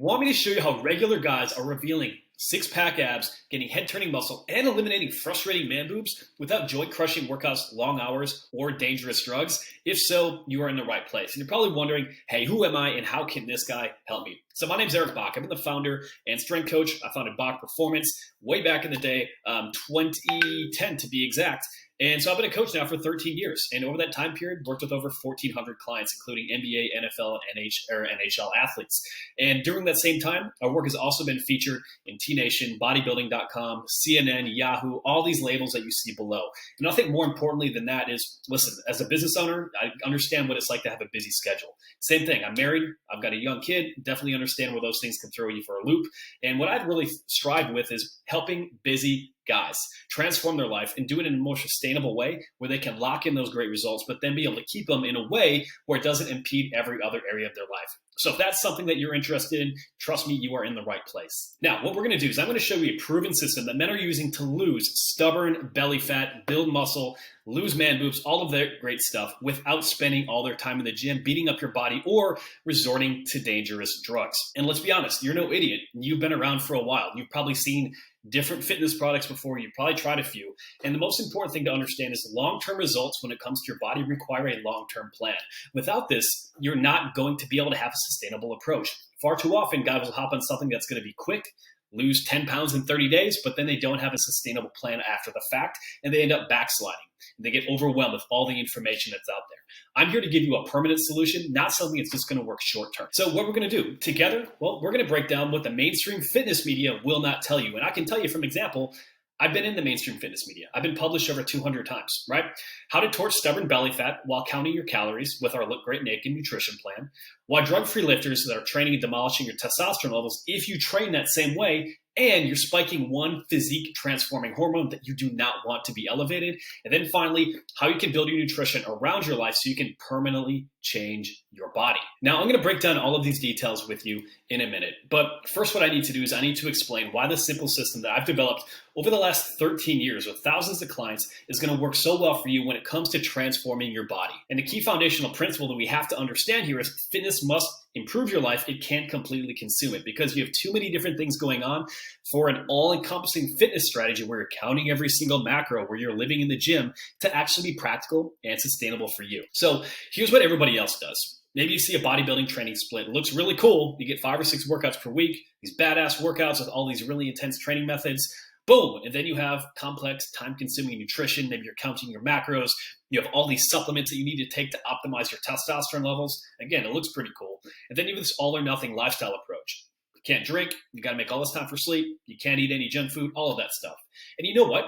Want me to show you how regular guys are revealing six-pack abs, getting head-turning muscle, and eliminating frustrating man boobs without joint-crushing workouts, long hours, or dangerous drugs? If so, you are in the right place. And you're probably wondering, hey, who am I and how can this guy help me? So my name's Eric Bach. I'm the founder and strength coach. I founded Bach Performance way back in the day, 2010 to be exact. And so I've been a coach now for 13 years. And over that time period, worked with over 1,400 clients, including NBA, NFL, NHL athletes. And during that same time, our work has also been featured in T-Nation, bodybuilding.com, CNN, Yahoo, all these labels that you see below. And I think more importantly than that is, listen, as a business owner, I understand what it's like to have a busy schedule. Same thing. I'm married. I've got a young kid. Definitely understand where those things can throw you for a loop. And what I've really strived with is helping busy guys transform their life and do it in a more sustainable way where they can lock in those great results, but then be able to keep them in a way where it doesn't impede every other area of their life. So if that's something that you're interested in, trust me, you are in the right place. Now, what we're going to do is I'm going to show you a proven system that men are using to lose stubborn belly fat, build muscle, lose man boobs, all of that great stuff without spending all their time in the gym, beating up your body, or resorting to dangerous drugs. And let's be honest, you're no idiot. You've been around for a while. You've probably seen different fitness products before. You've probably tried a few. And the most important thing to understand is long-term results when it comes to your body require a long-term plan. Without this, you're not going to be able to have a sustainable approach. Far too often, guys will hop on something that's going to be quick, lose 10 pounds in 30 days, but then they don't have a sustainable plan after the fact, and they end up backsliding. They get overwhelmed with all the information that's out there. I'm here to give you a permanent solution, not something that's just going to work short term. So what we're going to do together, well, we're going to break down what the mainstream fitness media will not tell you. And I can tell you from example, I've been in the mainstream fitness media. I've been published over 200 times, right? How to torch stubborn belly fat while counting your calories with our Look Great Naked nutrition plan. Why drug-free lifters that are training and demolishing your testosterone levels if you train that same way, and you're spiking one physique transforming hormone that you do not want to be elevated. And then finally, how you can build your nutrition around your life so you can permanently change your body. Now, I'm going to break down all of these details with you in a minute. But first, what I need to do is I need to explain why this simple system that I've developed over the last 13 years with thousands of clients is going to work so well for you when it comes to transforming your body. And the key foundational principle that we have to understand here is fitness must improve your life. It can't completely consume it because you have too many different things going on for an all-encompassing fitness strategy where you're counting every single macro, where you're living in the gym to actually be practical and sustainable for you. So here's what everybody else does. Maybe you see a bodybuilding training split. It looks really cool. You get 5 or 6 workouts per week, these badass workouts with all these really intense training methods. Boom. And then you have complex, time-consuming nutrition. Maybe you're counting your macros. You have all these supplements that you need to take to optimize your testosterone levels. Again, it looks pretty cool. And then you have this all-or-nothing lifestyle approach. You can't drink. You got to make all this time for sleep. You can't eat any junk food, all of that stuff. And you know what?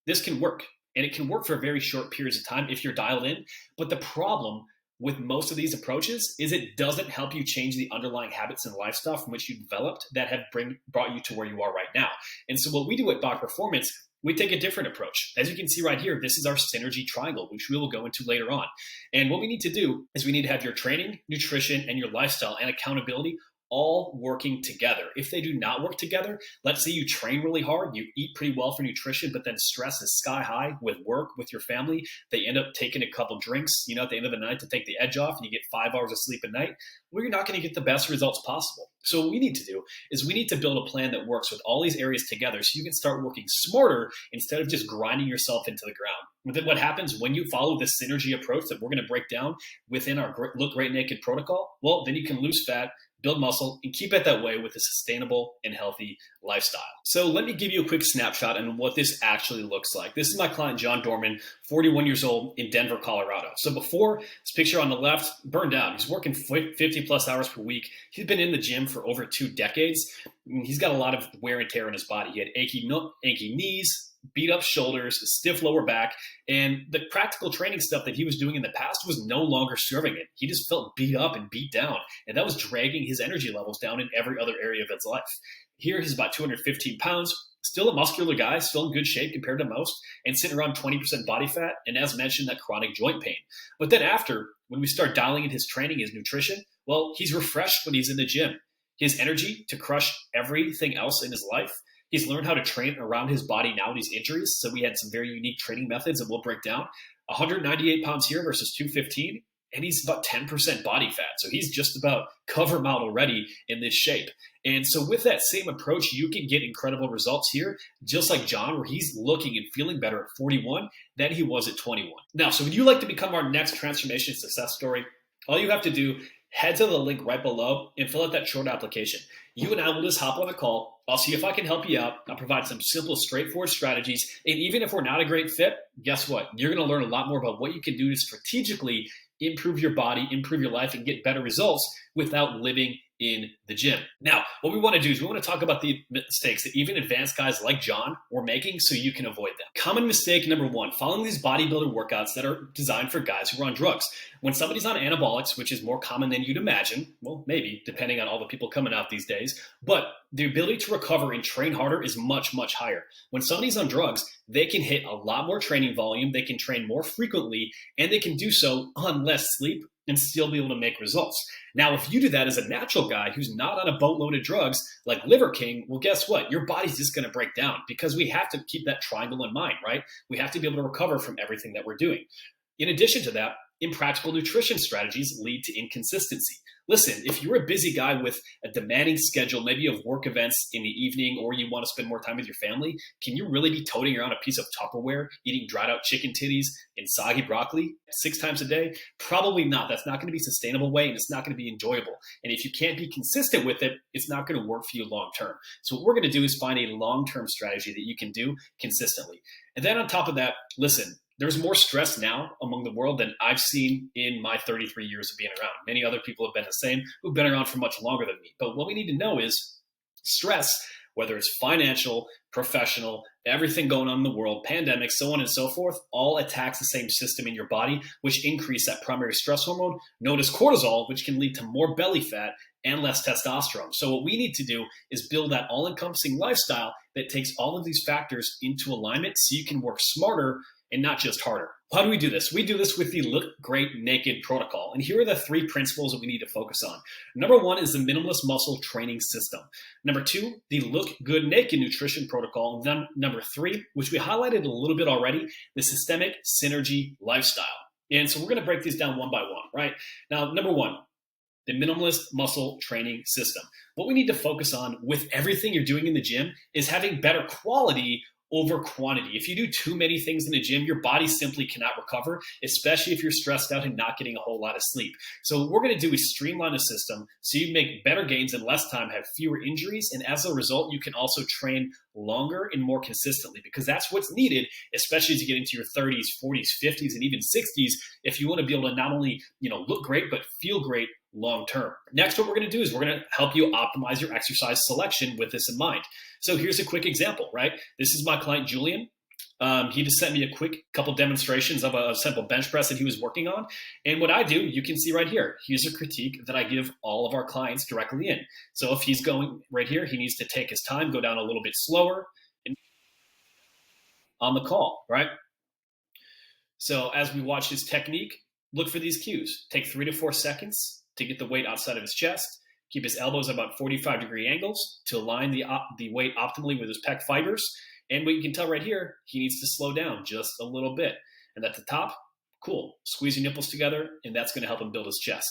This can work. And it can work for very short periods of time if you're dialed in. But the problem with most of these approaches is it doesn't help you change the underlying habits and lifestyle from which you developed that have brought you to where you are right now. And so what we do at Bach Performance, we take a different approach. As you can see right here, this is our synergy triangle, which we will go into later on. And what we need to do is we need to have your training, nutrition, and your lifestyle and accountability all working together. If they do not work together, let's say you train really hard, you eat pretty well for nutrition, but then stress is sky high with work, with your family, they end up taking a couple drinks, at the end of the night to take the edge off, and you get 5 hours of sleep a night, well, you're not going to get the best results possible. So what we need to do is we need to build a plan that works with all these areas together so you can start working smarter instead of just grinding yourself into the ground. And then what happens when you follow this synergy approach that we're going to break down within our Look Great Naked protocol? Well, then you can lose fat, build muscle, and keep it that way with a sustainable and healthy lifestyle. So let me give you a quick snapshot on what this actually looks like. This is my client, John Dorman, 41 years old in Denver, Colorado. So before, this picture on the left, burned out. He's working 50 plus hours per week. He's been in the gym for over 2 decades. He's got a lot of wear and tear in his body. He had achy knees, beat up shoulders, stiff lower back, and the practical training stuff that he was doing in the past was no longer serving it. He just felt beat up and beat down, and that was dragging his energy levels down in every other area of his life. Here, he's about 215 pounds, still a muscular guy, still in good shape compared to most, and sitting around 20% body fat, and as mentioned, that chronic joint pain. But then after, when we start dialing in his training, his nutrition, well, he's refreshed when he's in the gym. His energy to crush everything else in his life. He's learned how to train around his body now, these injuries. So we had some very unique training methods that we'll break down. 198 pounds here versus 215. and he's about 10% body fat. So he's just about cover him out already in this shape. And so with that same approach, you can get incredible results here, just like John, where he's looking and feeling better at 41 than he was at 21. Now, so would you like to become our next transformation success story? All you have to do, head to the link right below and fill out that short application. You and I will just hop on a call. I'll see if I can help you out. I'll provide some simple, straightforward strategies. And even if we're not a great fit, guess what? You're going to learn a lot more about what you can do to strategically improve your body, improve your life, and get better results without living in the gym. Now, what we want to do is we want to talk about the mistakes that even advanced guys like John were making so you can avoid them. Common mistake number one, following these bodybuilder workouts that are designed for guys who are on drugs. When somebody's on anabolics, which is more common than you'd imagine, well, maybe, depending on all the people coming out these days, but the ability to recover and train harder is much, much higher. When somebody's on drugs, they can hit a lot more training volume, they can train more frequently, and they can do so on less sleep and still be able to make results. Now, if you do that as a natural guy who's not on a boatload of drugs like Liver King, well, guess what? Your body's just going to break down because we have to keep that triangle in mind, right? We have to be able to recover from everything that we're doing. In addition to that, impractical nutrition strategies lead to inconsistency. Listen, if you're a busy guy with a demanding schedule, maybe you have work events in the evening or you want to spend more time with your family, can you really be toting around a piece of Tupperware, eating dried out chicken titties and soggy broccoli 6 times a day? Probably not. That's not going to be a sustainable way and it's not going to be enjoyable. And if you can't be consistent with it, it's not going to work for you long term. So what we're going to do is find a long-term strategy that you can do consistently. And then on top of that, listen, there's more stress now among the world than I've seen in my 33 years of being around. Many other people have been the same who've been around for much longer than me. But what we need to know is stress, whether it's financial, professional, everything going on in the world, pandemics, so on and so forth, all attacks the same system in your body, which increase that primary stress hormone known as cortisol, which can lead to more belly fat and less testosterone. So what we need to do is build that all-encompassing lifestyle that takes all of these factors into alignment so you can work smarter and not just harder. How do we do this? We do this with the Look Great Naked protocol. And here are the 3 principles that we need to focus on. Number 1 is the Minimalist Muscle Training System. Number 2, the Look Good Naked Nutrition protocol. And then number 3, which we highlighted a little bit already, the Systemic Synergy Lifestyle. And so we're going to break these down one by one, right? Now, number 1, the Minimalist Muscle Training System. What we need to focus on with everything you're doing in the gym is having better quality over quantity. If you do too many things in the gym, your body simply cannot recover, especially if you're stressed out and not getting a whole lot of sleep. So what we're going to do is streamline the system so you make better gains in less time, have fewer injuries, and as a result, you can also train longer and more consistently because that's what's needed, especially as you get into your 30s, 40s, 50s, and even 60s, if you want to be able to not only look great, but feel great long term. Next, what we're going to do is we're going to help you optimize your exercise selection with this in mind. So here's a quick example, right? This is my client, Julian. He just sent me a quick couple demonstrations of a simple bench press that he was working on. And what I do, you can see right here, here's a critique that I give all of our clients directly in. So if he's going right here, he needs to take his time, go down a little bit slower on the call, right? So as we watch his technique, look for these cues. Take 3 to 4 seconds to get the weight outside of his chest. Keep his elbows about 45-degree angles to align the weight optimally with his pec fibers. And what you can tell right here, he needs to slow down just a little bit. And at the top, cool. Squeeze your nipples together, and that's going to help him build his chest.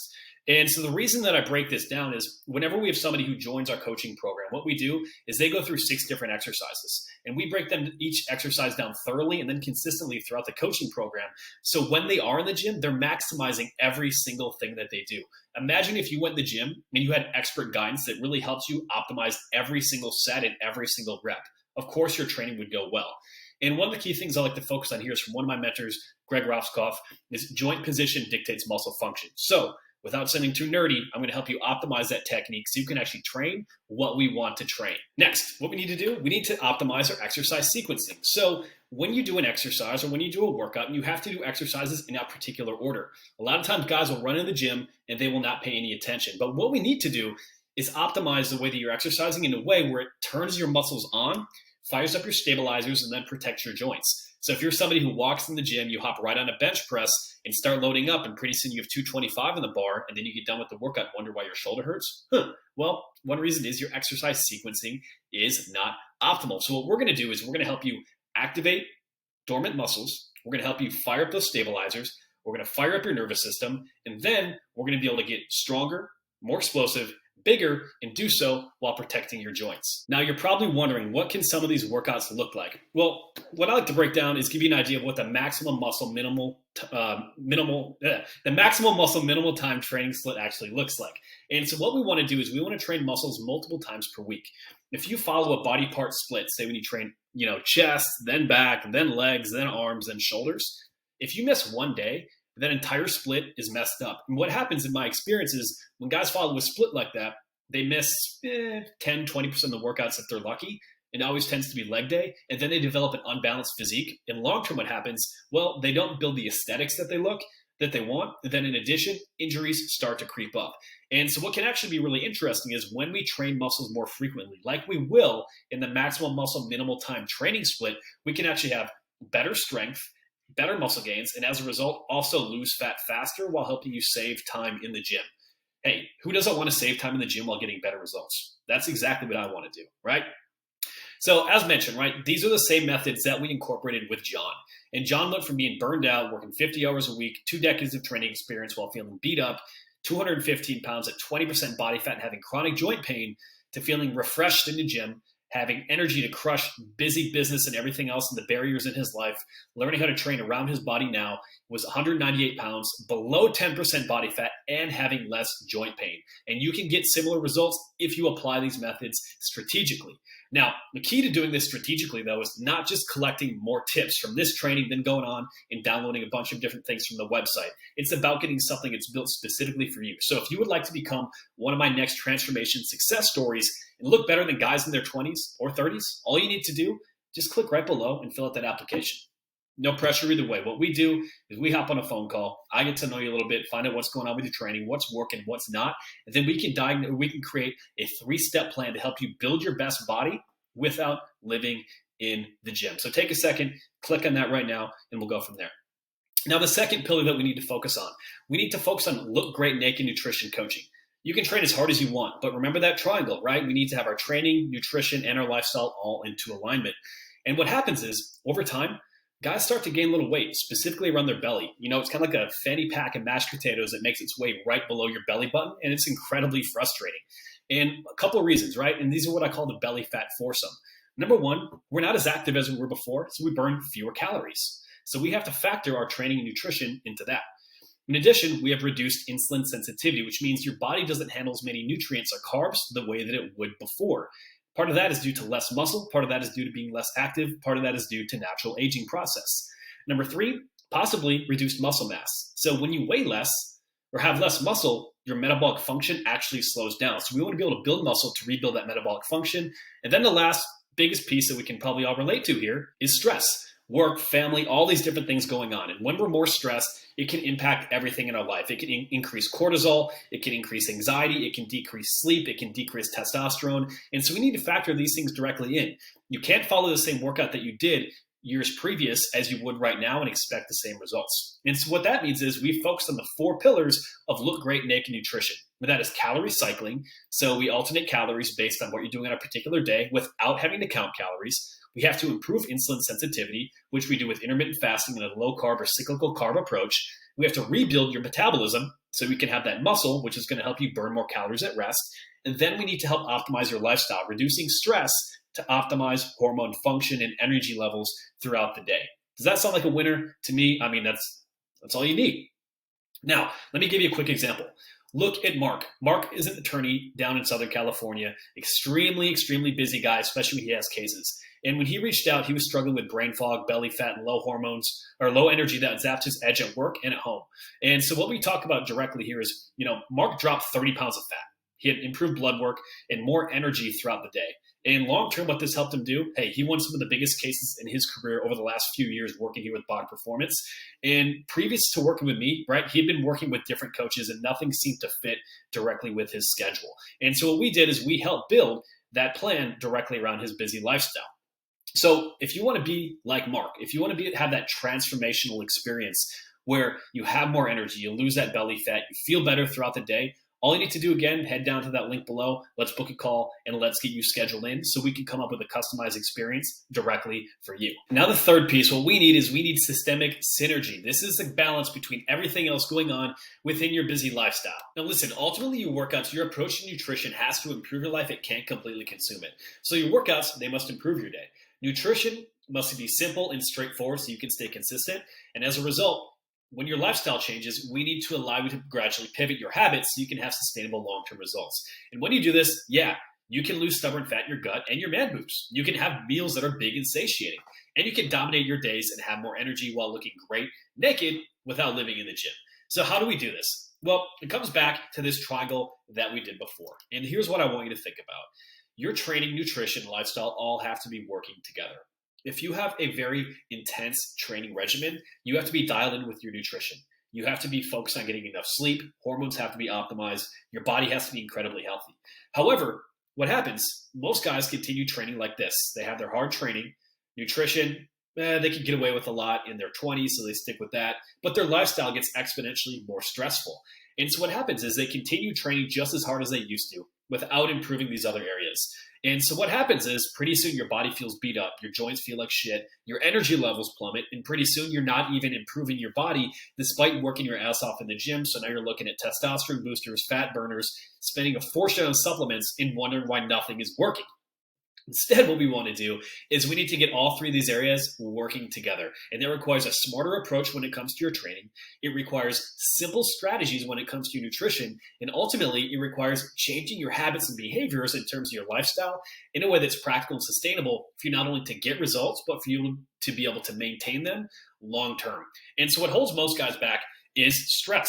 And so the reason that I break this down is whenever we have somebody who joins our coaching program, what we do is they go through 6 different exercises. And we break them each exercise down thoroughly and then consistently throughout the coaching program. So when they are in the gym, they're maximizing every single thing that they do. Imagine if you went to the gym and you had expert guidance that really helps you optimize every single set and every single rep. Of course, your training would go well. And one of the key things I like to focus on here is from one of my mentors, Greg Rofskoff, is joint position dictates muscle function. So without sounding too nerdy, I'm going to help you optimize that technique so you can actually train what we want to train. Next, what we need to do, we need to optimize our exercise sequencing. So when you do an exercise or when you do a workout, you have to do exercises in a particular order. A lot of times guys will run in the gym and they will not pay any attention. But what we need to do is optimize the way that you're exercising in a way where it turns your muscles on, fires up your stabilizers, and then protects your joints. So if you're somebody who walks in the gym, you hop right on a bench press and start loading up, and pretty soon you have 225 in the bar, and then you get done with the workout and wonder why your shoulder hurts. Well, one reason is your exercise sequencing is not optimal. So what we're going to do is we're going to help you activate dormant muscles. We're going to help you fire up those stabilizers. we're going to fire up your nervous system, and then we're going to be able to get stronger, more explosive, bigger, and do so while protecting your joints. Now, you're probably wondering, what can some of these workouts look like? Well, what I like to break down is give you an idea of what the maximum muscle minimal time training split actually looks like. And so what we want to do is we want to train muscles multiple times per week. If you follow a body part split, say when you train, chest, then back, then legs, then arms, then shoulders, if you miss one day, that entire split is messed up. And what happens in my experience is when guys follow a split like that, they miss 10, 20% of the workouts if they're lucky. It always tends to be leg day. And then they develop an unbalanced physique. In long term, what happens? Well, they don't build the aesthetics that they want. And then in addition, injuries start to creep up. And so what can actually be really interesting is when we train muscles more frequently, like we will in the maximum muscle minimal time training split, we can actually have better strength, better muscle gains, and as a result, also lose fat faster while helping you save time in the gym. Hey, who doesn't want to save time in the gym while getting better results? That's exactly what I want to do, right? So as mentioned, right, these are the same methods that we incorporated with John. And John went from being burned out, working 50 hours a week, 2 decades of training experience while feeling beat up, 215 pounds at 20% body fat and having chronic joint pain, to feeling refreshed in the gym, having energy to crush busy business and everything else and the barriers in his life, learning how to train around his body now, was 198 pounds, below 10% body fat, and having less joint pain. And you can get similar results if you apply these methods strategically. Now, the key to doing this strategically, though, is not just collecting more tips from this training, then going on and downloading a bunch of different things from the website. It's about getting something that's built specifically for you. So if you would like to become one of my next transformation success stories and look better than guys in their 20s or 30s, all you need to do, just click right below and fill out that application. No pressure either way. What we do is we hop on a phone call. I get to know you a little bit, find out what's going on with your training, what's working, what's not, and then we can create a 3-step plan to help you build your best body without living in the gym. So take a second, click on that right now, and we'll go from there. Now, the second pillar that we need to focus on, look great naked nutrition coaching. You can train as hard as you want, but remember that triangle, right? We need to have our training, nutrition, and our lifestyle all into alignment. And what happens is, over time, guys start to gain a little weight, specifically around their belly. It's kind of like a fanny pack of mashed potatoes that makes its way right below your belly button, and it's incredibly frustrating. And a couple of reasons, right? And these are what I call the belly fat foursome. Number one, we're not as active as we were before, so we burn fewer calories. So we have to factor our training and nutrition into that. In addition, we have reduced insulin sensitivity, which means your body doesn't handle as many nutrients or carbs the way that it would before. Part of that is due to less muscle. Part of that is due to being less active. Part of that is due to natural aging process. Number three, possibly reduced muscle mass. So when you weigh less or have less muscle, your metabolic function actually slows down. So we want to be able to build muscle to rebuild that metabolic function. And then the last biggest piece that we can probably all relate to here is stress. Work, family, all these different things going on. And when we're more stressed, it can impact everything in our life. It can increase cortisol, it can increase anxiety, it can decrease sleep, it can decrease testosterone. And so we need to factor these things directly in. You can't follow the same workout that you did years previous as you would right now and expect the same results. And so what that means is we focus on the 4 pillars of look great naked nutrition. And that is calorie cycling. So we alternate calories based on what you're doing on a particular day without having to count calories. We have to improve insulin sensitivity, which we do with intermittent fasting and a low carb or cyclical carb approach. We have to rebuild your metabolism so we can have that muscle, which is going to help you burn more calories at rest. And then we need to help optimize your lifestyle, reducing stress to optimize hormone function and energy levels throughout the day. Does that sound like a winner to me? I mean, that's all you need. Now, let me give you a quick example. Look at Mark. Mark is an attorney down in Southern California, extremely, extremely busy guy, especially when he has cases. And when he reached out, he was struggling with brain fog, belly fat, and low hormones or low energy that zapped his edge at work and at home. And so what we talk about directly here is, Mark dropped 30 pounds of fat. He had improved blood work and more energy throughout the day. And long term, what this helped him do, he won some of the biggest cases in his career over the last few years working here with Body Performance. And previous to working with me, right, he had been working with different coaches and nothing seemed to fit directly with his schedule. And so what we did is we helped build that plan directly around his busy lifestyle. So if you want to be like Mark, if you want to have that transformational experience where you have more energy, you lose that belly fat, you feel better throughout the day, All you need to do, again, head down to that link below. Let's book a call and let's get you scheduled in so we can come up with a customized experience directly for you. Now, the third piece, what we need systemic synergy. This is the balance between everything else going on within your busy lifestyle. Now, listen, ultimately, your workouts, your approach to nutrition has to improve your life. It can't completely consume it. So your workouts, they must improve your day. Nutrition must be simple and straightforward so you can stay consistent. And as a result, when your lifestyle changes, we need to allow you to gradually pivot your habits so you can have sustainable long-term results. And when you do this, you can lose stubborn fat in your gut and your man boobs. You can have meals that are big and satiating. And you can dominate your days and have more energy while looking great naked without living in the gym. So how do we do this? Well, it comes back to this triangle that we did before. And here's what I want you to think about. Your training, nutrition, lifestyle all have to be working together. If you have a very intense training regimen, you have to be dialed in with your nutrition. You have to be focused on getting enough sleep. Hormones have to be optimized. Your body has to be incredibly healthy. However, what happens, most guys continue training like this. They have their hard training, nutrition, they can get away with a lot in their 20s, so they stick with that. But their lifestyle gets exponentially more stressful. And so what happens is they continue training just as hard as they used to without improving these other areas. And so what happens is pretty soon your body feels beat up, your joints feel like shit, your energy levels plummet, and pretty soon you're not even improving your body despite working your ass off in the gym. So now you're looking at testosterone boosters, fat burners, spending a fortune on supplements and wondering why nothing is working. Instead, what we want to do is we need to get all three of these areas working together. And that requires a smarter approach when it comes to your training. It requires simple strategies when it comes to your nutrition. And ultimately, it requires changing your habits and behaviors in terms of your lifestyle in a way that's practical and sustainable for you not only to get results, but for you to be able to maintain them long term. And so what holds most guys back is stress.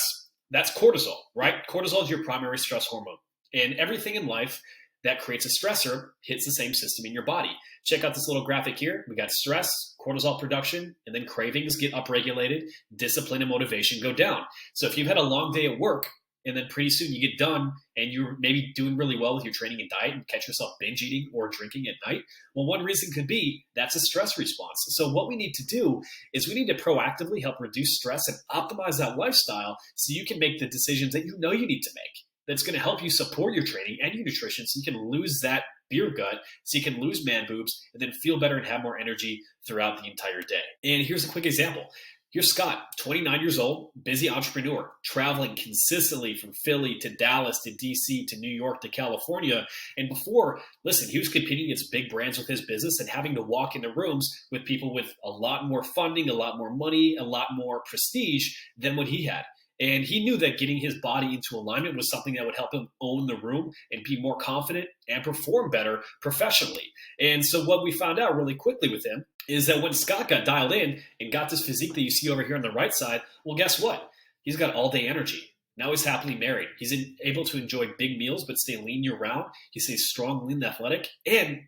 That's cortisol, right? Cortisol is your primary stress hormone. And everything in life that creates a stressor hits the same system in your body. Check out this little graphic here. We got stress, cortisol production, and then cravings get upregulated, discipline and motivation go down. So if you've had a long day at work and then pretty soon you get done and you're maybe doing really well with your training and diet and catch yourself binge eating or drinking at night, well, one reason could be that's a stress response. So what we need to do is we need to proactively help reduce stress and optimize that lifestyle so you can make the decisions that you know you need to make. That's going to help you support your training and your nutrition so you can lose that beer gut, so you can lose man boobs, and then feel better and have more energy throughout the entire day. And here's a quick example. Here's Scott, 29 years old, busy entrepreneur, traveling consistently from Philly to Dallas to DC to New York to California. And before, listen, he was competing against big brands with his business and having to walk into rooms with people with a lot more funding, a lot more money, a lot more prestige than what he had. And he knew that getting his body into alignment was something that would help him own the room and be more confident and perform better professionally. And so what we found out really quickly with him is that when Scott got dialed in and got this physique that you see over here on the right side, well, guess what? He's got all day energy. Now he's happily married. He's able to enjoy big meals but stay lean year round. He stays strong, lean, and athletic. And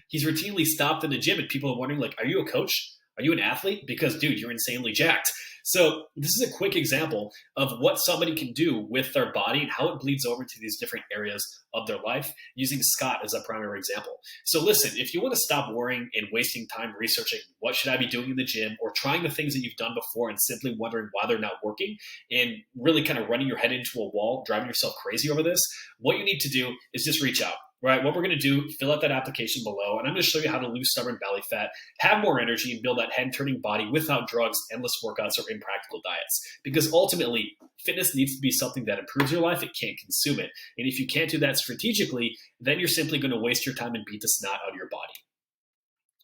he's routinely stopped in the gym and people are wondering, like, are you a coach? Are you an athlete? Because, dude, you're insanely jacked. So this is a quick example of what somebody can do with their body and how it bleeds over to these different areas of their life, using Scott as a primary example. So listen, if you want to stop worrying and wasting time researching what should I be doing in the gym or trying the things that you've done before and simply wondering why they're not working and really kind of running your head into a wall, driving yourself crazy over this, what you need to do is just reach out. Right, what we're going to do, fill out that application below, and I'm going to show you how to lose stubborn belly fat, have more energy, and build that head-turning body without drugs, endless workouts, or impractical diets. Because ultimately, fitness needs to be something that improves your life. It can't consume it. And if you can't do that strategically, then you're simply going to waste your time and beat the snot out of your body.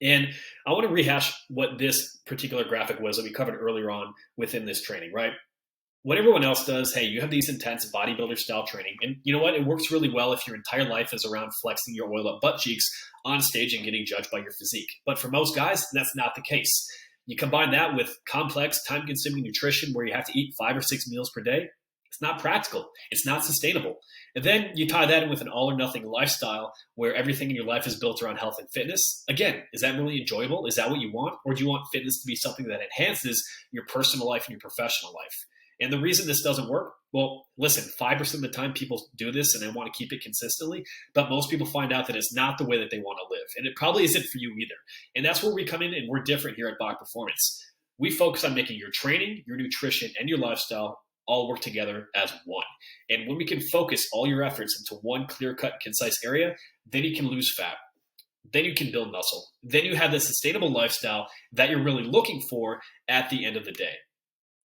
And I want to rehash what this particular graphic was that we covered earlier on within this training, right? What everyone else does, hey, you have these intense bodybuilder style training. And you know what? It works really well if your entire life is around flexing your oil up butt cheeks on stage and getting judged by your physique. But for most guys, that's not the case. You combine that with complex, time consuming nutrition where you have to eat 5 or 6 meals per day. It's not practical. It's not sustainable. And then you tie that in with an all or nothing lifestyle where everything in your life is built around health and fitness. Again, is that really enjoyable? Is that what you want? Or do you want fitness to be something that enhances your personal life and your professional life? And the reason this doesn't work, well, listen, 5% of the time people do this and they want to keep it consistently, but most people find out that it's not the way that they want to live. And it probably isn't for you either. And that's where we come in and we're different here at Bach Performance. We focus on making your training, your nutrition, and your lifestyle all work together as one. And when we can focus all your efforts into one clear-cut, concise area, then you can lose fat. Then you can build muscle. Then you have the sustainable lifestyle that you're really looking for at the end of the day.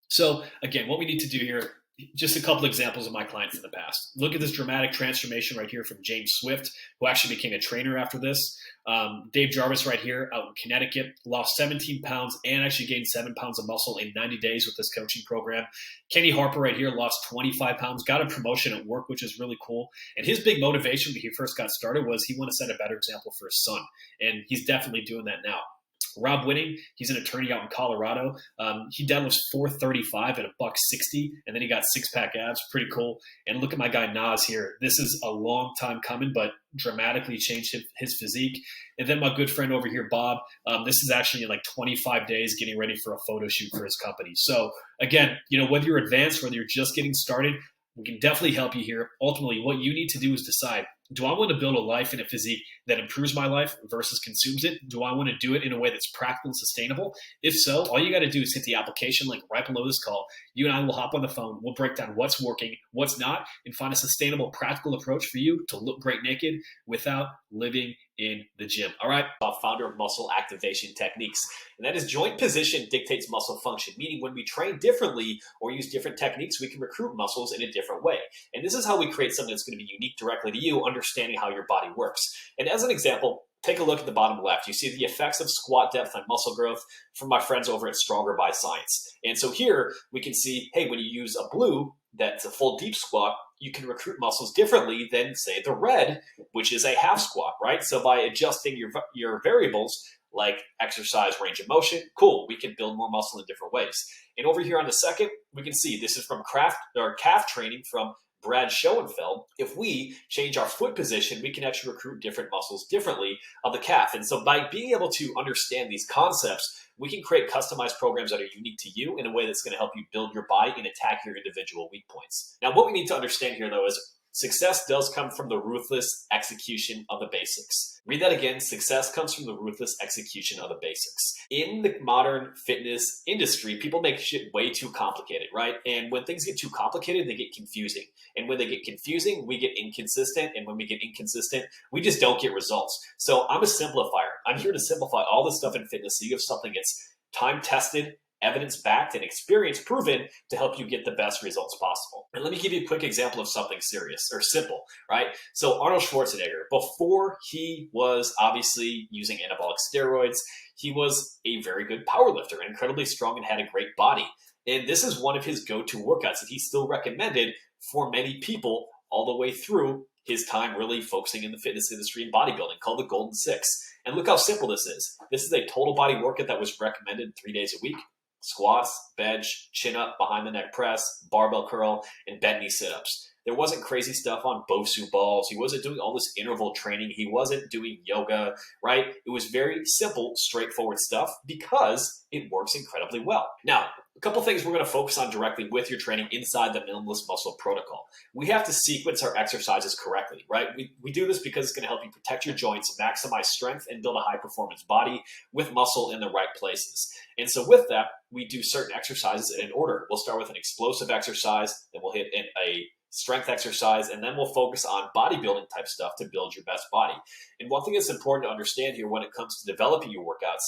So again, what we need to do here, just a couple examples of my clients in the past. Look at this dramatic transformation right here from James Swift, who actually became a trainer after this. Dave Jarvis right here out in Connecticut lost 17 pounds and actually gained 7 pounds of muscle in 90 days with this coaching program. Kenny Harper right here lost 25 pounds, got a promotion at work, which is really cool. And his big motivation when he first got started was he wanted to set a better example for his son. And he's definitely doing that now. Rob Winning, he's an attorney out in Colorado. He deadlifts 435 at $160, and then he got six-pack abs. Pretty cool. And look at my guy Nas here. This is a long time coming, but dramatically changed his physique. And then my good friend over here, Bob, this is actually in like 25 days getting ready for a photo shoot for his company. So again, whether you're advanced, whether you're just getting started, we can definitely help you here. Ultimately, what you need to do is decide, do I want to build a life and a physique that improves my life versus consumes it? Do I want to do it in a way that's practical and sustainable? If so, all you got to do is hit the application link right below this call. You and I will hop on the phone. We'll break down what's working, what's not, and find a sustainable, practical approach for you to look great naked without living in the gym. All right. Founder of Muscle Activation Techniques. And that is joint position dictates muscle function, meaning when we train differently or use different techniques, we can recruit muscles in a different way. And this is how we create something that's going to be unique directly to you, understanding how your body works. And as an example, take a look at the bottom left. You see the effects of squat depth on muscle growth from my friends over at Stronger by Science. And so here we can see, hey, when you use a blue, that's a full deep squat, you can recruit muscles differently than, say, the red, which is a half squat, right? So by adjusting your variables, like exercise range of motion, cool, we can build more muscle in different ways. And over here on the second, we can see this is from calf training from Brad Schoenfeld. If we change our foot position, we can actually recruit different muscles differently of the calf. And so by being able to understand these concepts, we can create customized programs that are unique to you in a way that's going to help you build your body and attack your individual weak points. Now, what we need to understand here, though, is success does come from the ruthless execution of the basics. Read that again. Success comes from the ruthless execution of the basics. In the modern fitness industry, people make shit way too complicated, right? And when things get too complicated, they get confusing. And when they get confusing, we get inconsistent. And when we get inconsistent, we just don't get results. So I'm a simplifier. I'm here to simplify all this stuff in fitness so you have something that's time-tested, evidence-backed, and experience-proven to help you get the best results possible. And let me give you a quick example of something serious or simple, right? So Arnold Schwarzenegger, before he was obviously using anabolic steroids, he was a very good powerlifter, incredibly strong, and had a great body. And this is one of his go-to workouts that he still recommended for many people all the way through his time really focusing in the fitness industry and bodybuilding, called the Golden Six. And look how simple this is. This is a total body workout that was recommended 3 days a week. Squats, bench, chin up, behind the neck press, barbell curl, and bent knee sit-ups. There wasn't crazy stuff on Bosu balls. He wasn't doing all this interval training. He wasn't doing yoga, right? It was very simple, straightforward stuff because it works incredibly well. Now, a couple things we're going to focus on directly with your training inside the Minimalist Muscle Protocol. We have to sequence our exercises correctly, right? We do this because it's going to help you protect your joints, maximize strength, and build a high-performance body with muscle in the right places. And so with that, we do certain exercises in order. We'll start with an explosive exercise, then we'll hit a strength exercise, and then we'll focus on bodybuilding type stuff to build your best body. And one thing that's important to understand here when it comes to developing your workouts,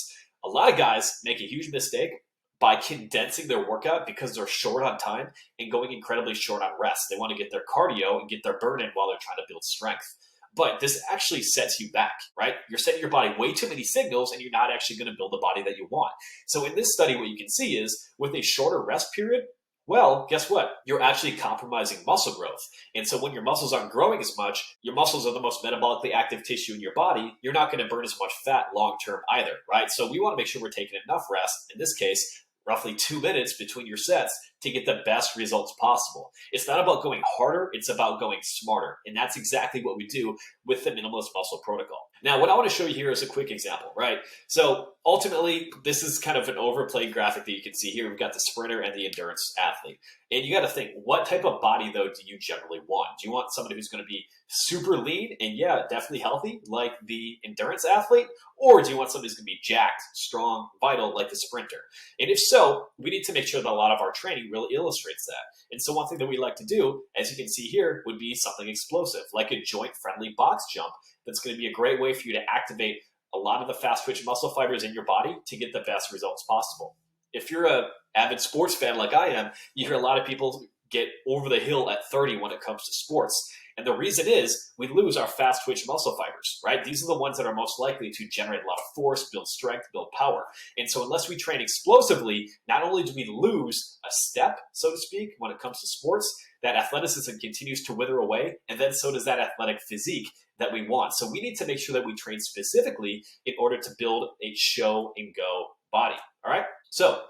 a lot of guys make a huge mistake by condensing their workout because they're short on time and going incredibly short on rest. They want to get their cardio and get their burn in while they're trying to build strength. But this actually sets you back, right? You're setting your body way too many signals and you're not actually going to build the body that you want. So in this study, what you can see is with a shorter rest period, well, guess what? You're actually compromising muscle growth. And so when your muscles aren't growing as much, your muscles are the most metabolically active tissue in your body. You're not going to burn as much fat long-term either, right? So we want to make sure we're taking enough rest, in this case, roughly 2 minutes between your sets to get the best results possible. It's not about going harder, it's about going smarter. And that's exactly what we do with the Minimalist Muscle Protocol. Now, what I want to show you here is a quick example, right? So ultimately, this is kind of an overplayed graphic that you can see here. We've got the sprinter and the endurance athlete. And you got to think, what type of body, though, do you generally want? Do you want somebody who's going to be super lean and yeah, definitely healthy like the endurance athlete? Or do you want somebody who's going to be jacked, strong, vital like the sprinter? And if so, we need to make sure that a lot of our training really illustrates that. And so one thing that we like to do, as you can see here, would be something explosive, like a joint-friendly box jump. That's going to be a great way for you to activate a lot of the fast-twitch muscle fibers in your body to get the best results possible. If you're an avid sports fan like I am, you hear a lot of people get over the hill at 30 when it comes to sports. And the reason is we lose our fast twitch muscle fibers, right? These are the ones that are most likely to generate a lot of force, build strength, build power. And so unless we train explosively, not only do we lose a step, so to speak, when it comes to sports, that athleticism continues to wither away, and then so does that athletic physique that we want. So we need to make sure that we train specifically in order to build a show and go body, all right? So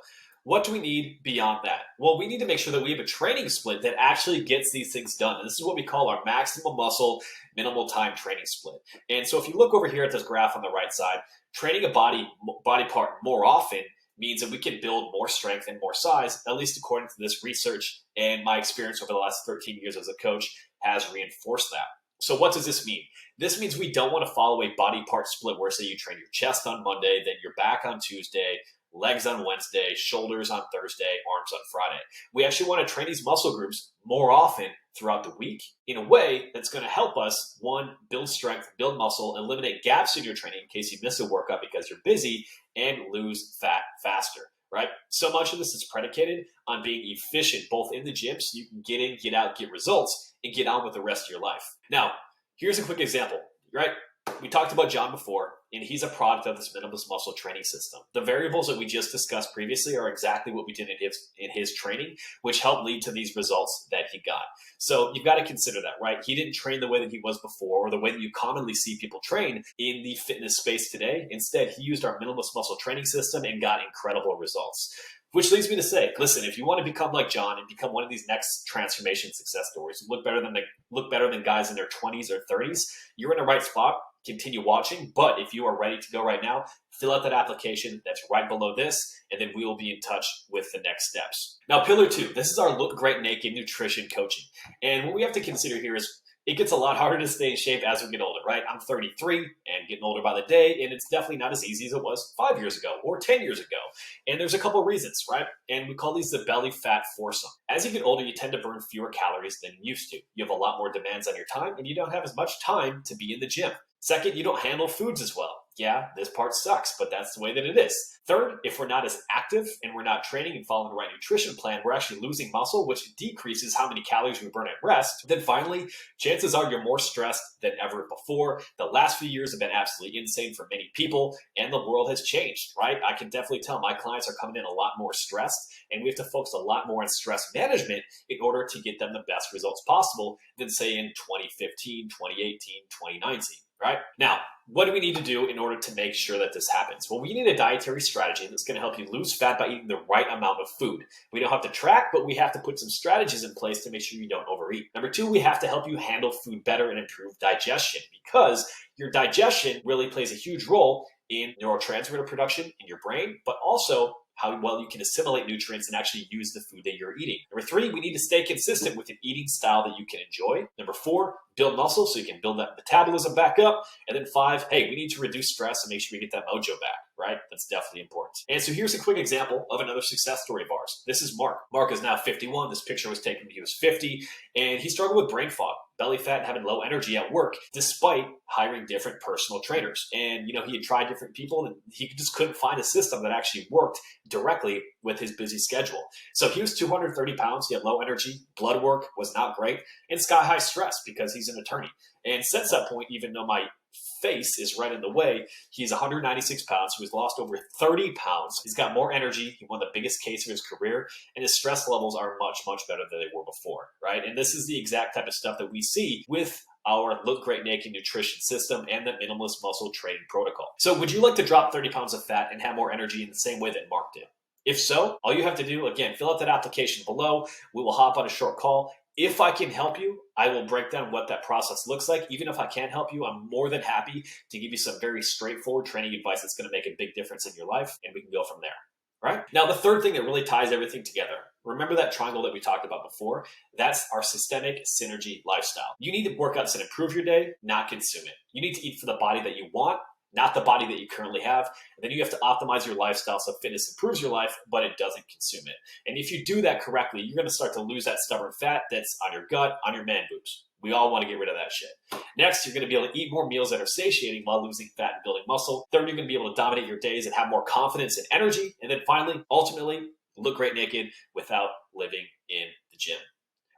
what do we need beyond that? Well, we need to make sure that we have a training split that actually gets these things done. And this is what we call our maximum muscle, minimal time training split. And so if you look over here at this graph on the right side, training a body part more often means that we can build more strength and more size, at least according to this research, and my experience over the last 13 years as a coach has reinforced that. So what does this mean? This means we don't want to follow a body part split where, say, you train your chest on Monday, then your back on Tuesday, legs on Wednesday, shoulders on Thursday, arms on Friday. We actually want to train these muscle groups more often throughout the week in a way that's going to help us, one, build strength, build muscle, eliminate gaps in your training in case you miss a workout because you're busy, and lose fat faster, right? So much of this is predicated on being efficient both in the gym so you can get in, get out, get results, and get on with the rest of your life. Now, here's a quick example, right? We talked about John before, and he's a product of this minimalist muscle training system. The variables that we just discussed previously are exactly what we did in his training, which helped lead to these results that he got. So you've got to consider that, right? He didn't train the way that he was before or the way that you commonly see people train in the fitness space today. Instead, he used our minimalist muscle training system and got incredible results. Which leads me to say, listen, if you want to become like John and become one of these next transformation success stories, look better than guys in their 20s or 30s, you're in the right spot. Continue watching. But if you are ready to go right now, fill out that application that's right below this, and then we will be in touch with the next steps. Now, pillar 2, this is our Look Great Naked nutrition coaching. And what we have to consider here is it gets a lot harder to stay in shape as we get older, right? I'm 33 and getting older by the day, and it's definitely not as easy as it was 5 years ago or 10 years ago. And there's a couple of reasons, right? And we call these the belly fat foursome. As you get older, you tend to burn fewer calories than you used to. You have a lot more demands on your time, and you don't have as much time to be in the gym. Second, you don't handle foods as well. Yeah, this part sucks, but that's the way that it is. Third, if we're not as active and we're not training and following the right nutrition plan, we're actually losing muscle, which decreases how many calories we burn at rest. Then finally, chances are you're more stressed than ever before. The last few years have been absolutely insane for many people, and the world has changed, right? I can definitely tell my clients are coming in a lot more stressed, and we have to focus a lot more on stress management in order to get them the best results possible than, say, in 2015, 2018, 2019. Right? Now, what do we need to do in order to make sure that this happens? Well, we need a dietary strategy that's going to help you lose fat by eating the right amount of food. We don't have to track, but we have to put some strategies in place to make sure you don't overeat. Number 2, we have to help you handle food better and improve digestion, because your digestion really plays a huge role in neurotransmitter production in your brain, but also how well you can assimilate nutrients and actually use the food that you're eating. Number 3, we need to stay consistent with an eating style that you can enjoy. Number 4, build muscle so you can build that metabolism back up. And then 5, hey, we need to reduce stress and make sure we get that mojo back, right? That's definitely important. And so here's a quick example of another success story of ours. This is Mark. Mark is now 51. This picture was taken when he was 50, and he struggled with brain fog, belly fat, and having low energy at work, despite hiring different personal trainers. And, he had tried different people, and he just couldn't find a system that actually worked directly with his busy schedule. So he was 230 pounds. He had low energy. Blood work was not great, and sky-high stress because he's an attorney. And since that point, even though my face is right in the way, he's 196 pounds, so he's lost over 30 pounds. He's got more energy. He won the biggest case of his career, and his stress levels are much, much better than they were before, right? And this is the exact type of stuff that we see with our Look Great Naked nutrition system and the minimalist muscle training protocol. So would you like to drop 30 pounds of fat and have more energy in the same way that Mark did? If so, all you have to do, again, fill out that application below. We will hop on a short call. If I can help you, I will break down what that process looks like. Even if I can't help you, I'm more than happy to give you some very straightforward training advice that's going to make a big difference in your life, and we can go from there. Right? Now, the third thing that really ties everything together Remember that triangle that we talked about before? That's our systemic synergy lifestyle. You need to work out to improve your day, not consume it. You need to eat for the body that you want, not the body that you currently have. And then you have to optimize your lifestyle so fitness improves your life, but it doesn't consume it. And if you do that correctly, you're going to start to lose that stubborn fat that's on your gut, on your man boobs. We all want to get rid of that shit. Next, you're going to be able to eat more meals that are satiating while losing fat and building muscle. Third, you're going to be able to dominate your days and have more confidence and energy. And then finally, ultimately, look great naked without living in the gym.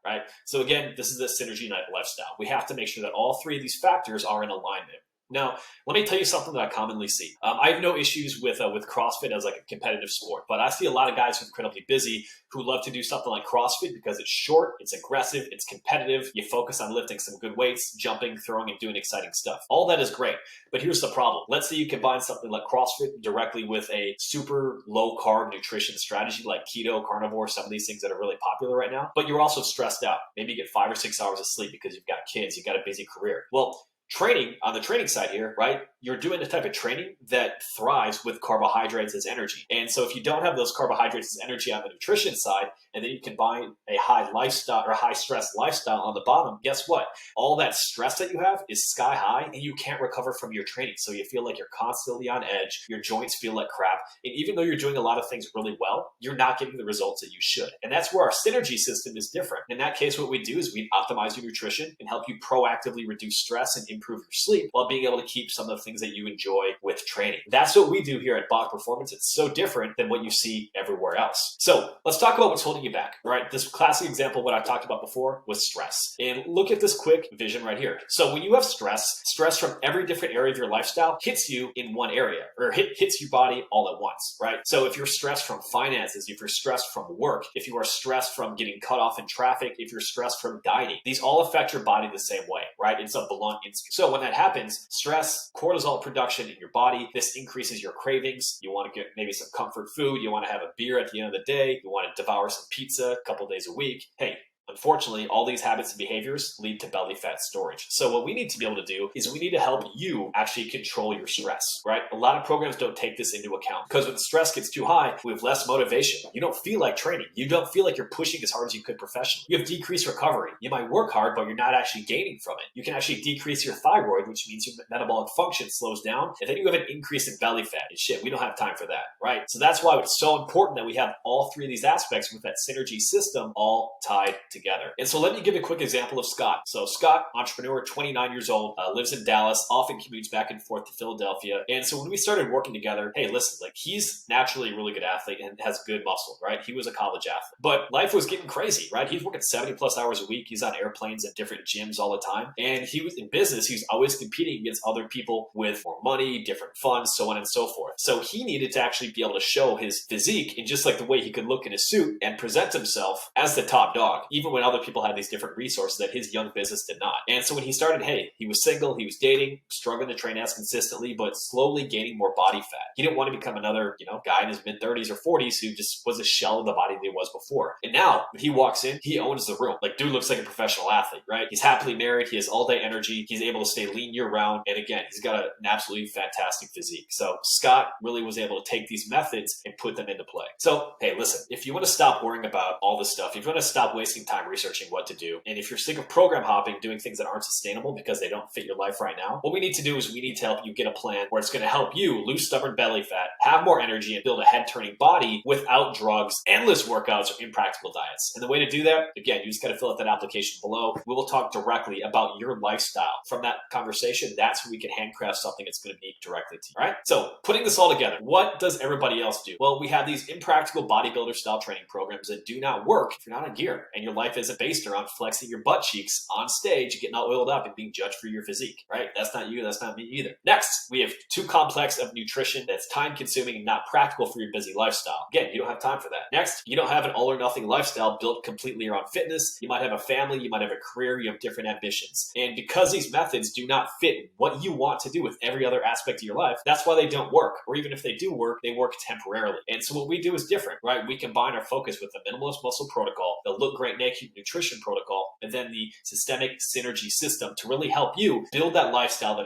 Right? So again, this is the synergy lifestyle. We have to make sure that all three of these factors are in alignment. Now, let me tell you something that I commonly see. I have no issues with CrossFit as like a competitive sport, but I see a lot of guys who are incredibly busy who love to do something like CrossFit because it's short, it's aggressive, it's competitive. You focus on lifting some good weights, jumping, throwing, and doing exciting stuff. All that is great, but here's the problem. Let's say you combine something like CrossFit directly with a super low carb nutrition strategy like keto, carnivore, some of these things that are really popular right now, but you're also stressed out. Maybe you get 5 or 6 hours of sleep because you've got kids, you've got a busy career. Well, training, on the training side here, right? You're doing the type of training that thrives with carbohydrates as energy. And so if you don't have those carbohydrates as energy on the nutrition side, and then you combine a high lifestyle or high stress lifestyle on the bottom, guess what? All that stress that you have is sky high and you can't recover from your training. So you feel like you're constantly on edge. Your joints feel like crap. And even though you're doing a lot of things really well, you're not getting the results that you should. And that's where our synergy system is different. In that case, what we do is we optimize your nutrition and help you proactively reduce stress and improve your sleep while being able to keep some of the things that you enjoy with training. That's what we do here at Bach Performance. It's so different than what you see everywhere else. So let's talk about what's holding you back, right? This classic example, what I talked about before, was stress. And look at this quick vision right here. So when you have stress from every different area of your lifestyle hits you in one area, or hits your body all at once, right? So if you're stressed from finances, if you're stressed from work, if you are stressed from getting cut off in traffic, if you're stressed from dieting, these all affect your body the same way, right? It's a blunt instinct. So when that happens, stress, cortisol production in your body, this increases your cravings. You want to get maybe some comfort food. You want to have a beer at the end of the day. You want to devour some pizza a couple days a week. Hey, unfortunately, all these habits and behaviors lead to belly fat storage. So what we need to be able to do is we need to help you actually control your stress, right? A lot of programs don't take this into account because when the stress gets too high, we have less motivation. You don't feel like training. You don't feel like you're pushing as hard as you could professionally. You have decreased recovery. You might work hard, but you're not actually gaining from it. You can actually decrease your thyroid, which means your metabolic function slows down. And then you have an increase in belly fat. And shit, we don't have time for that, right? So that's why it's so important that we have all three of these aspects with that synergy system all tied together. And so let me give a quick example of Scott. So Scott, entrepreneur, 29 years old, lives in Dallas, often commutes back and forth to Philadelphia. And so when we started working together, hey, listen, like he's naturally a really good athlete and has good muscle, right? He was a college athlete, but life was getting crazy, right? He's working 70 plus hours a week. He's on airplanes at different gyms all the time. And he was in business. He's always competing against other people with more money, different funds, so on and so forth. So he needed to actually be able to show his physique and just like the way he could look in a suit and present himself as the top dog, even when other people had these different resources that his young business did not. And so when he started, hey, he was single, he was dating, struggling to train as consistently, but slowly gaining more body fat. He didn't want to become another, guy in his mid 30s or 40s who just was a shell of the body that he was before. And now when he walks in, he owns the room. Like dude looks like a professional athlete, right? He's happily married. He has all day energy. He's able to stay lean year round. And again, he's got an absolutely fantastic physique. So Scott really was able to take these methods and put them into play. So, hey, listen, if you want to stop worrying about all this stuff, if you want to stop wasting time researching what to do, and if you're sick of program hopping, doing things that aren't sustainable because they don't fit your life right now, what we need to do is we need to help you get a plan where it's going to help you lose stubborn belly fat, have more energy, and build a head-turning body without drugs, endless workouts, or impractical diets. And the way to do that, again, you just got to fill out that application below. We will talk directly about your lifestyle. From that conversation, that's when we can handcraft something that's going to be directly to you. All right? So putting this all together, what does everybody else do? Well, we have these impractical bodybuilder style training programs that do not work if you're not in gear and your life isn't based around flexing your butt cheeks on stage, getting all oiled up and being judged for your physique, right? That's not you. That's not me either. Next, we have too complex of nutrition that's time consuming and not practical for your busy lifestyle. Again, you don't have time for that. Next, you don't have an all or nothing lifestyle built completely around fitness. You might have a family, you might have a career, you have different ambitions. And because these methods do not fit what you want to do with every other aspect of your life, that's why they don't work. Or even if they do work, they work temporarily. And so what we do is different, right? We combine our focus with the Minimalist Muscle Protocol, the Look Great Naked naked nutrition protocol, and then the systemic synergy system to really help you build that lifestyle that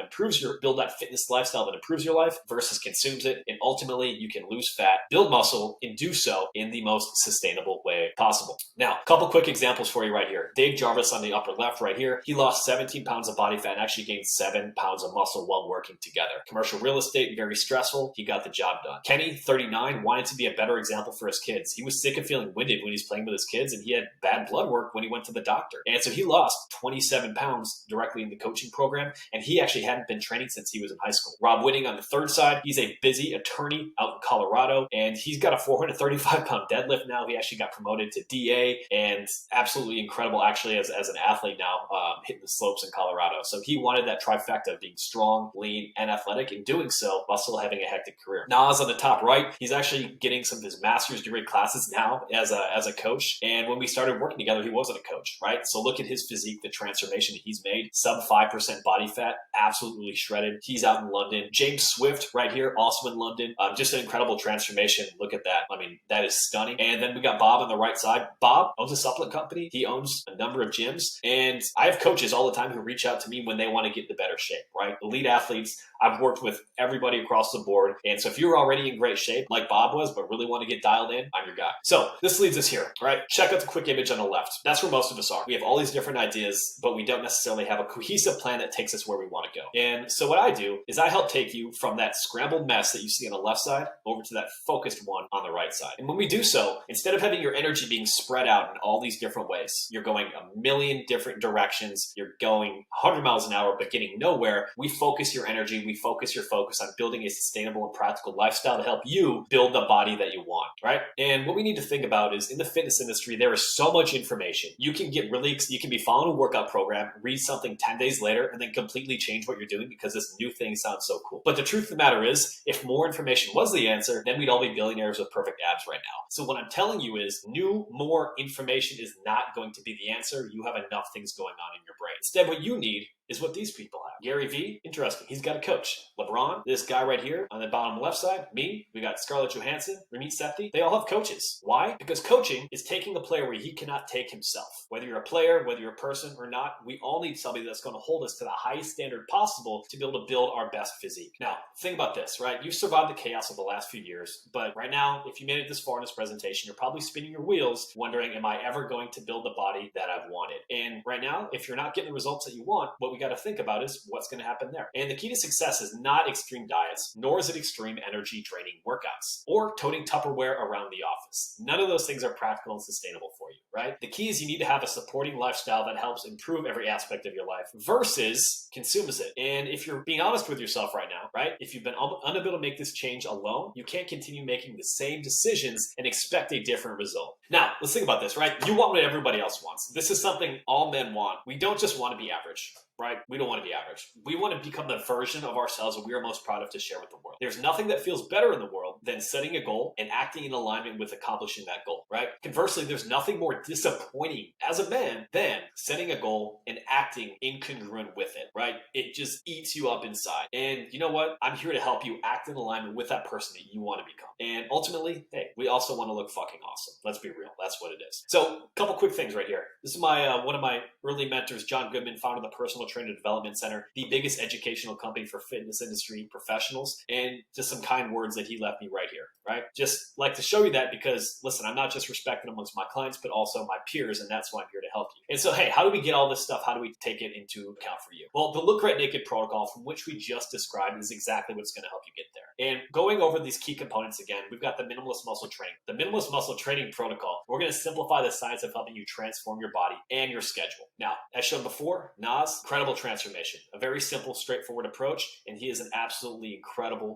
build that fitness lifestyle that improves your life versus consumes it. And ultimately you can lose fat, build muscle, and do so in the most sustainable way possible. Now, a couple quick examples for you right here. Dave Jarvis on the upper left right here, he lost 17 pounds of body fat and actually gained 7 pounds of muscle while working together. Commercial real estate, very stressful. He got the job done. Kenny, 39, wanted to be a better example for his kids. He was sick of feeling winded when he's playing with his kids, and he had bad blood work when he went to the doctor. And so he lost 27 pounds directly in the coaching program, and he actually hadn't been training since he was in high school. Rob Whitting on the third side, he's a busy attorney out in Colorado, and he's got a 435-pound deadlift now. He actually got promoted to DA, and absolutely incredible actually as an athlete now, hitting the slopes in Colorado. So he wanted that trifecta of being strong, lean, and athletic, in doing so while still having a hectic career. Nas on the top right, he's actually getting some of his master's degree classes now as a coach. And when we started working together, he wasn't a coach, right? So look at his physique, the transformation that he's made. Sub 5% body fat, absolutely shredded. He's out in London. James Swift right here, also in London. Just an incredible transformation. Look at that. I mean, that is stunning. And then we got Bob on the right side. Bob owns a supplement company. He owns a number of gyms. And I have coaches all the time who reach out to me when they want to get into better shape, right? Elite athletes. I've worked with everybody across the board. And so if you're already in great shape, like Bob was, but really want to get dialed in, I'm your guy. So this leads us here, right? Check out the quick image on the left. That's where most of us are. We have all these different ideas, but we don't necessarily have a cohesive plan that takes us where we want to go. And so what I do is I help take you from that scrambled mess that you see on the left side over to that focused one on the right side. And when we do so, instead of having your energy being spread out in all these different ways, you're going a million different directions, you're going 100 miles an hour, but getting nowhere, we focus your energy, we focus your focus on building a sustainable and practical lifestyle to help you build the body that you want, right? And what we need to think about is in the fitness industry, there is so much information. You can be following a workout program, read something 10 days later, and then completely change what you're doing because this new thing sounds so cool. But the truth of the matter is, if more information was the answer, then we'd all be billionaires with perfect abs right now. So what I'm telling you is more information is not going to be the answer. You have enough things going on in your brain. Instead, what you need is what these people have. Gary Vee, interesting. He's got a coach. LeBron, this guy right here on the bottom left side, me, we got Scarlett Johansson, Ramit Sethi. They all have coaches. Why? Because coaching is taking a player where he cannot take himself. Whether you're a player, whether you're a person or not, we all need somebody that's going to hold us to the highest standard possible to be able to build our best physique. Now, think about this, right? You've survived the chaos of the last few years, but right now, if you made it this far in this presentation, you're probably spinning your wheels wondering, am I ever going to build the body that I've wanted? And right now, if you're not getting the results that you want, what we got to think about is what's going to happen there. And the key to success is not extreme diets, nor is it extreme energy training workouts or toting Tupperware around the office. None of those things are practical and sustainable for you, right? The key is you need to have a supporting lifestyle that helps improve every aspect of your life versus consumes it. And if you're being honest with yourself right now, right? If you've been unable to make this change alone, you can't continue making the same decisions and expect a different result. Now, let's think about this, right? You want what everybody else wants. This is something all men want. We don't just want to be average, right? We don't want to be average. We want to become the version of ourselves that we are most proud of to share with the world. There's nothing that feels better in the world than setting a goal and acting in alignment with accomplishing that goal, right? Conversely, there's nothing more disappointing as a man than setting a goal and acting incongruent with it, right? It just eats you up inside. And you know what? I'm here to help you act in alignment with that person that you want to become. And ultimately, hey, we also want to look fucking awesome. Let's be real. That's what it is. So a couple quick things right here. This is my one of my early mentors, John Goodman, founder of the Personal Trainer Development Center, the biggest educational company for fitness industry professionals, and just some kind words that he left me right here, right? Just like to show you that because, listen, I'm not just respected amongst my clients, but also my peers, and that's why I'm here to help you. And so, hey, how do we get all this stuff? How do we take it into account for you? Well, the Look Great Naked protocol, from which we just described, is exactly what's going to help you get there. And going over these key components again, we've got the Minimalist Muscle Training. The Minimalist Muscle Training protocol, we're going to simplify the science of helping you transform your body and your schedule. Now, as shown before, Nas, incredible transformation, a very simple, straightforward approach, and he is an absolutely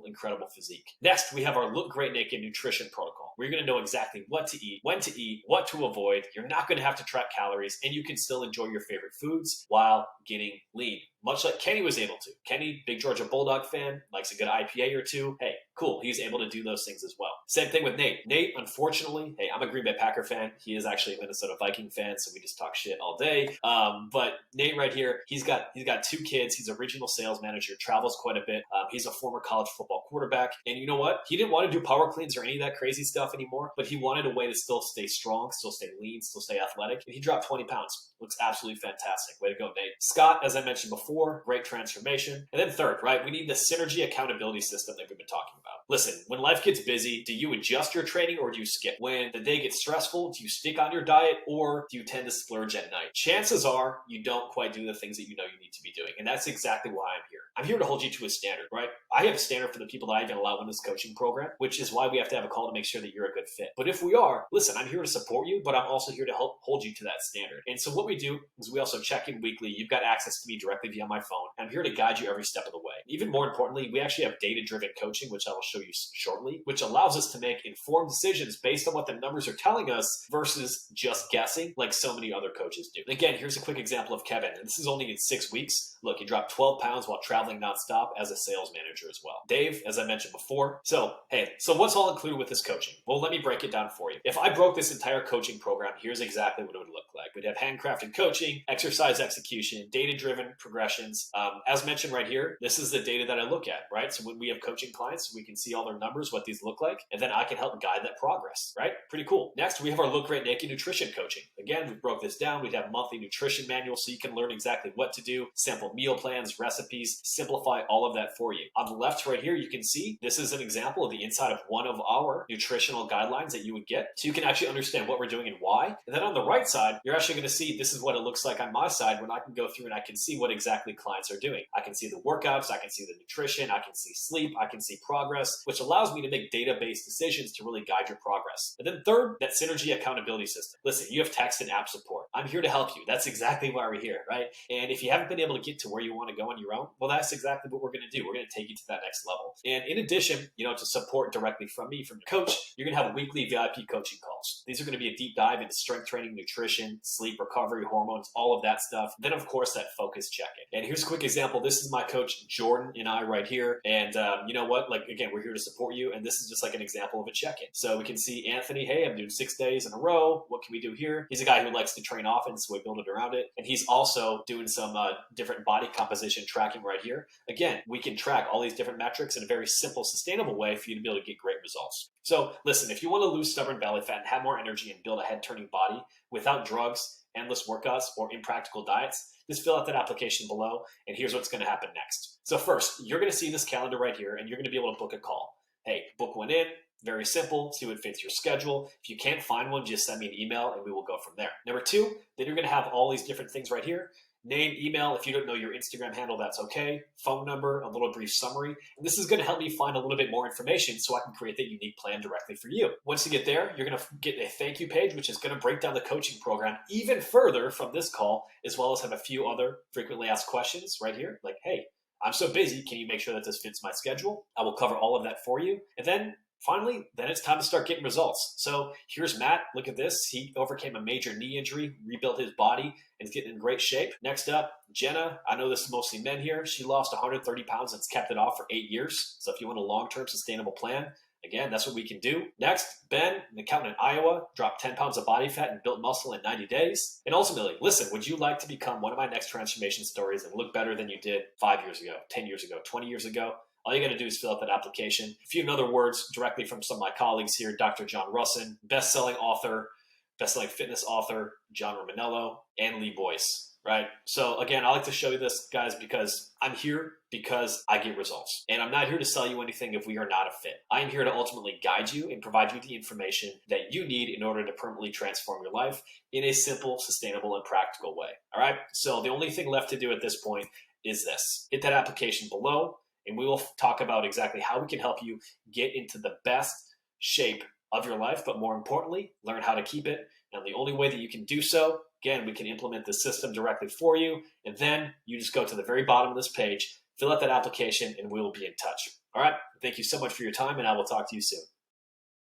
incredible physique. Next, we have our Look Great Naked nutrition protocol, where you're going to know exactly what to eat, when to eat, what to avoid. You're not going to have to track calories, and you can still enjoy your favorite foods while getting lean. Much like Kenny was able to. Kenny, big Georgia Bulldog fan, likes a good IPA or two. Hey, cool. He's able to do those things as well. Same thing with Nate. Nate, unfortunately, hey, I'm a Green Bay Packer fan. He is actually a Minnesota Viking fan, so we just talk shit all day. But Nate right here, he's got 2 kids. He's a regional sales manager, travels quite a bit. He's a former college football quarterback. And you know what? He didn't want to do power cleans or any of that crazy stuff anymore, but he wanted a way to still stay strong, still stay lean, still stay athletic. And he dropped 20 pounds. Looks absolutely fantastic. Way to go, Nate. Scott, as I mentioned before, great transformation. And then third, right, we need the synergy accountability system that we've been talking about. Listen, when life gets busy, do you adjust your training or do you skip? When the day gets stressful, do you stick on your diet or do you tend to splurge at night? Chances are you don't quite do the things that you know you need to be doing. And that's exactly why I'm here. I'm here to hold you to a standard, right? I have a standard for the people that I even allow in this coaching program, which is why we have to have a call to make sure that you're a good fit. But if we are, listen, I'm here to support you, but I'm also here to help hold you to that standard. And so what we do is we also check in weekly. You've got access to me directly via my phone. I'm here to guide you every step of the way. Even more importantly, we actually have data-driven coaching, which I will show you shortly, which allows us to make informed decisions based on what the numbers are telling us versus just guessing like so many other coaches do. Again, here's a quick example of Kevin. And this is only in 6 weeks. Look, he dropped 12 pounds while traveling nonstop as a sales manager as well. Dave, as I mentioned before. So what's all included with this coaching? Well, let me break it down for you. If I broke this entire coaching program, here's exactly what it would look like. We'd have handcrafted coaching, exercise execution, data-driven progressions. As mentioned right here, this is the data that I look at, right? So when we have coaching clients, we can see all their numbers, what these look like, and then I can help guide that progress, right? Pretty cool. Next, we have our Look Great Naked nutrition coaching. Again, we broke this down. We'd have monthly nutrition manuals so you can learn exactly what to do, sample meal plans, recipes, simplify all of that for you. On the left right here, you can see this is an example of the inside of one of our nutritional guidelines that you would get. So you can actually understand what we're doing and why. And then on the right side, you're actually going to see this is what it looks like on my side when I can go through and I can see what exactly clients are doing. I can see the workouts, I can see the nutrition, I can see sleep, I can see progress, which allows me to make data-based decisions to really guide your progress. And then third, that synergy accountability system. Listen, you have text and app support. I'm here to help you. That's exactly why we're here, right? And if you haven't been able to get to where you want to go on your own, well, that's exactly what we're going to do. We're going to take you to that next level. And in addition, to support directly from me, from the coach, you're going to have weekly VIP coaching calls. These are going to be a deep dive into strength training, nutrition, sleep, recovery, hormones, all of that stuff. Then, of course, that focus check-in. And here's a quick example. This is my coach, Jordan, and I right here. And you know what? Like, again, we're here to support you. And this is just like an example of a check-in. So we can see Anthony, hey, I'm doing 6 days in a row. What can we do here? He's a guy who likes to train often, so we build it around it. And he's also doing some different body composition tracking right here. Again, we can track all these different metrics in a very simple, sustainable way for you to be able to get great results. So listen, if you want to lose stubborn belly fat and have more energy and build a head-turning body without drugs, endless workouts, or impractical diets, just fill out that application below, and here's what's going to happen next. So first, you're going to see this calendar right here, and you're going to be able to book a call. Hey, book one in. Very simple. See what fits your schedule. If you can't find one, just send me an email, and we will go from there. Number two, then you're going to have all these different things right here. Name, email, if you don't know your Instagram handle, that's okay. Phone number, a little brief summary. And this is going to help me find a little bit more information so I can create that unique plan directly for you. Once you get there, you're going to get a thank you page, which is going to break down the coaching program even further from this call, as well as have a few other frequently asked questions right here. Like, hey, I'm so busy. Can you make sure that this fits my schedule? I will cover all of that for you. And then finally, then it's time to start getting results. So here's Matt. Look at this. He overcame a major knee injury, rebuilt his body, and is getting in great shape. Next up, Jenna. I know this is mostly men here. She lost 130 pounds and has kept it off for 8 years. So if you want a long-term sustainable plan, again, that's what we can do. Next, Ben, an accountant in Iowa, dropped 10 pounds of body fat and built muscle in 90 days. And ultimately, listen, would you like to become one of my next transformation stories and look better than you did 5 years ago, 10 years ago, 20 years ago? All you got to do is fill out that application. A few other words directly from some of my colleagues here. Dr. John Russin, best-selling author, best-selling fitness author, John Romanello, and Lee Boyce, right? So again, I like to show you this, guys, because I'm here because I get results. And I'm not here to sell you anything if we are not a fit. I'm here to ultimately guide you and provide you the information that you need in order to permanently transform your life in a simple, sustainable, and practical way. All right? So the only thing left to do at this point is this. Hit that application below, and we will talk about exactly how we can help you get into the best shape of your life, but more importantly, learn how to keep it. And the only way that you can do so, again, we can implement the system directly for you, and then you just go to the very bottom of this page, fill out that application, and we will be in touch. All right? Thank you so much for your time, and I will talk to you soon.